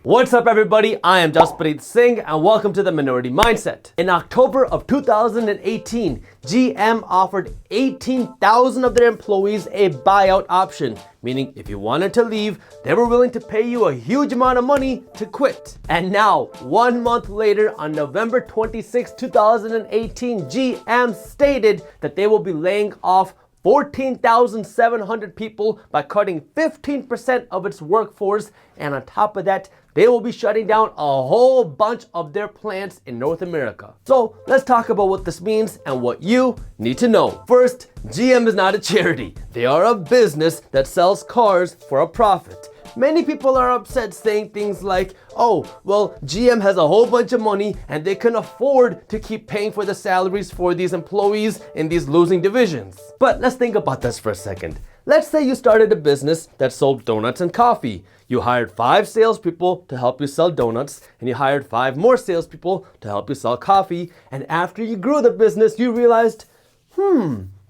What's up everybody, I am Jaspreet Singh and welcome to the Minority Mindset. In October of 2018, GM offered 18,000 of their employees a buyout option, meaning if you wanted to leave, they were willing to pay you a huge amount of money to quit. And now, 1 month later, on November 26, 2018, GM stated that they will be laying off 14,700 people by cutting 15% of its workforce, and on top of that, they will be shutting down a whole bunch of their plants in North America. So let's talk about what this means and what you need to know. First, GM is not a charity. They are a business that sells cars for a profit. Many people are upset saying things like, oh, well, GM has a whole bunch of money and they can afford to keep paying for the salaries for these employees in these losing divisions. But let's think about this for a second. Let's say you started a business that sold donuts and coffee. You hired 5 salespeople to help you sell donuts, and you hired 5 more salespeople to help you sell coffee. And after you grew the business, you realized,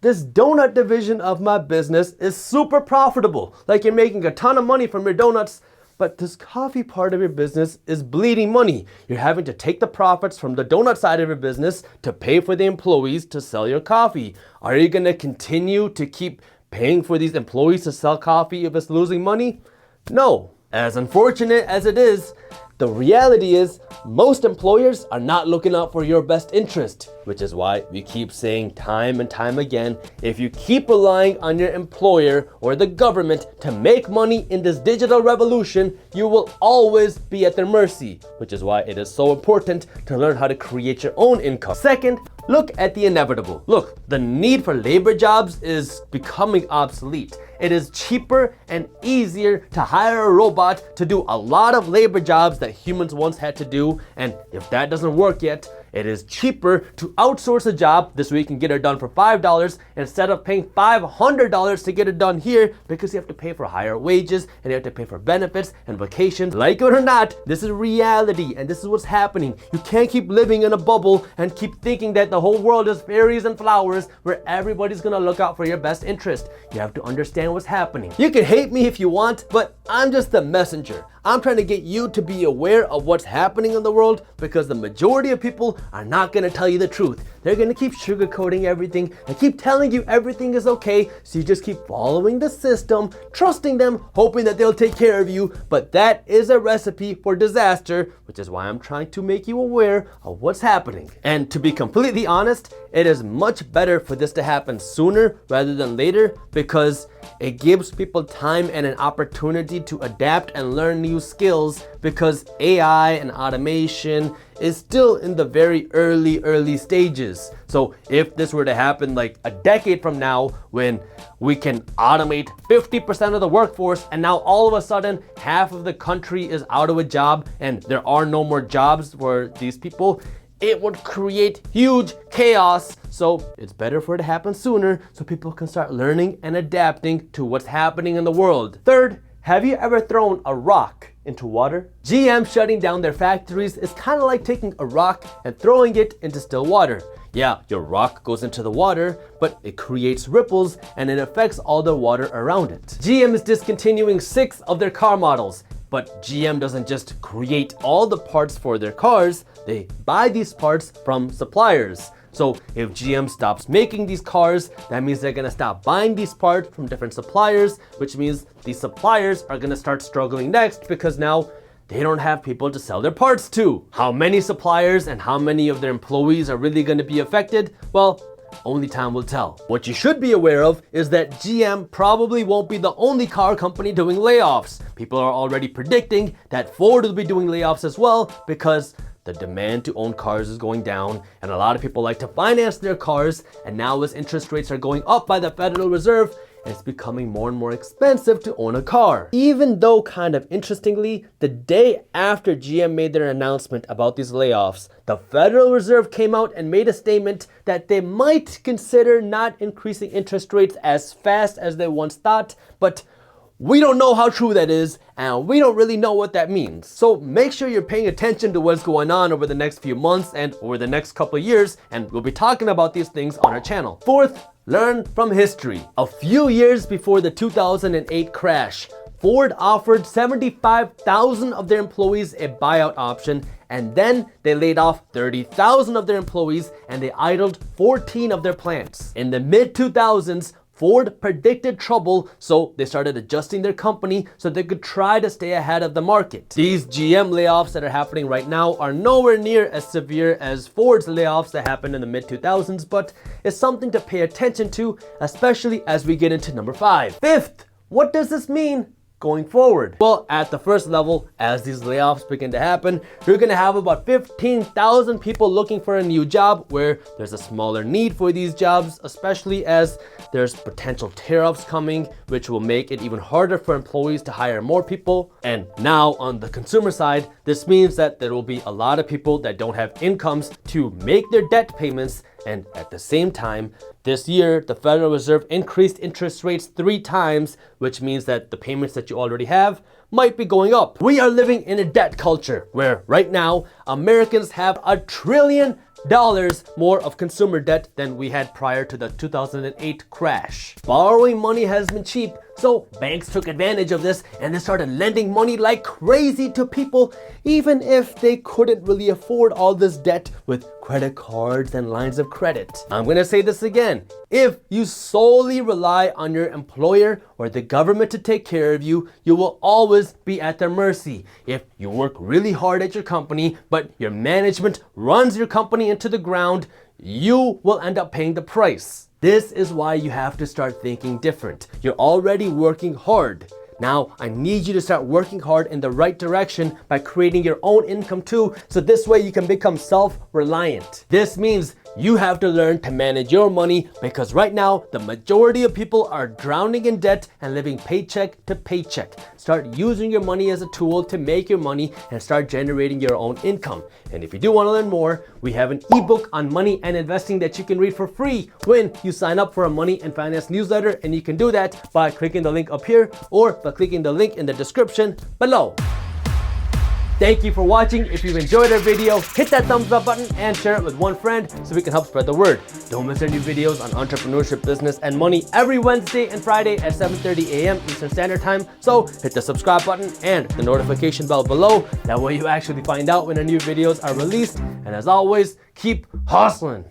this donut division of my business is super profitable. Like, you're making a ton of money from your donuts, but this coffee part of your business is bleeding money. You're having to take the profits from the donut side of your business to pay for the employees to sell your coffee. Are you going to continue to keep paying for these employees to sell coffee if it's losing money? No. As unfortunate as it is, the reality is most employers are not looking out for your best interest, which is why we keep saying time and time again, if you keep relying on your employer or the government to make money in this digital revolution, you will always be at their mercy, which is why it is so important to learn how to create your own income. Second, look at the inevitable. Look, the need for labor jobs is becoming obsolete. It is cheaper and easier to hire a robot to do a lot of labor jobs that humans once had to do. And if that doesn't work yet, it is cheaper to outsource a job this week and get it done for $5 instead of paying $500 to get it done here, because you have to pay for higher wages and you have to pay for benefits and vacations. Like it or not, this is reality and this is what's happening. You can't keep living in a bubble and keep thinking that the whole world is fairies and flowers where everybody's gonna look out for your best interest. You have to understand what's happening. You can hate me if you want, but I'm just the messenger. I'm trying to get you to be aware of what's happening in the world, because the majority of people are not going to tell you the truth. They're going to keep sugarcoating everything and keep telling you everything is okay, so you just keep following the system, trusting them, hoping that they'll take care of you. But that is a recipe for disaster, which is why I'm trying to make you aware of what's happening. And to be completely honest, it is much better for this to happen sooner rather than later, because it gives people time and an opportunity to adapt and learn new skills, because AI and automation is still in the very early stages. So if this were to happen like a decade from now, when we can automate 50% of the workforce and now all of a sudden half of the country is out of a job and there are no more jobs for these people, it would create huge chaos. So it's better for it to happen sooner so people can start learning and adapting to what's happening in the world. Third, have you ever thrown a rock into water? GM shutting down their factories is kind of like taking a rock and throwing it into still water. Yeah, your rock goes into the water, but it creates ripples and it affects all the water around it. GM is discontinuing 6 of their car models. But GM doesn't just create all the parts for their cars, they buy these parts from suppliers. So if GM stops making these cars, that means they're gonna stop buying these parts from different suppliers, which means these suppliers are gonna start struggling next, because now they don't have people to sell their parts to. How many suppliers and how many of their employees are really gonna be affected? Well, only time will tell. What you should be aware of is that GM probably won't be the only car company doing layoffs. People are already predicting that Ford will be doing layoffs as well, because the demand to own cars is going down and a lot of people like to finance their cars, and now as interest rates are going up by the Federal Reserve, it's becoming more and more expensive to own a car. Even though, kind of interestingly, the day after GM made their announcement about these layoffs, the Federal Reserve came out and made a statement that they might consider not increasing interest rates as fast as they once thought, but we don't know how true that is, and we don't really know what that means. So make sure you're paying attention to what's going on over the next few months and over the next couple of years, and we'll be talking about these things on our channel. Fourth, learn from history. A few years before the 2008 crash, Ford offered 75,000 of their employees a buyout option, and then they laid off 30,000 of their employees and they idled 14 of their plants. In the mid-2000s, Ford predicted trouble, so they started adjusting their company so they could try to stay ahead of the market. These GM layoffs that are happening right now are nowhere near as severe as Ford's layoffs that happened in the mid-2000s, but it's something to pay attention to, especially as we get into number 5. Fifth, what does this mean going forward? Well, at the first level, as these layoffs begin to happen, you're gonna have about 15,000 people looking for a new job where there's a smaller need for these jobs, especially as there's potential tariffs coming, which will make it even harder for employees to hire more people. And now on the consumer side, this means that there will be a lot of people that don't have incomes to make their debt payments. And at the same time, this year, the Federal Reserve increased interest rates 3 times, which means that the payments that you already have might be going up. We are living in a debt culture where right now, Americans have $1 trillion more of consumer debt than we had prior to the 2008 crash. Borrowing money has been cheap, so banks took advantage of this and they started lending money like crazy to people, even if they couldn't really afford all this debt with credit cards and lines of credit. I'm gonna say this again. If you solely rely on your employer or the government to take care of you, you will always be at their mercy. If you work really hard at your company, but your management runs your company into the ground, you will end up paying the price. This is why you have to start thinking different. You're already working hard. Now, I need you to start working hard in the right direction by creating your own income too, so this way you can become self-reliant. This means you have to learn to manage your money, because right now, the majority of people are drowning in debt and living paycheck to paycheck. Start using your money as a tool to make your money and start generating your own income. And if you do want to learn more, we have an ebook on money and investing that you can read for free when you sign up for a money and finance newsletter, and you can do that by clicking the link up here or by clicking the link in the description below. Thank you for watching. If you've enjoyed our video, hit that thumbs up button and share it with one friend so we can help spread the word. Don't miss our new videos on entrepreneurship, business, and money every Wednesday and Friday at 7:30 a.m. Eastern Standard Time. So hit the subscribe button and the notification bell below. That way you actually find out when our new videos are released. And as always, keep hustling.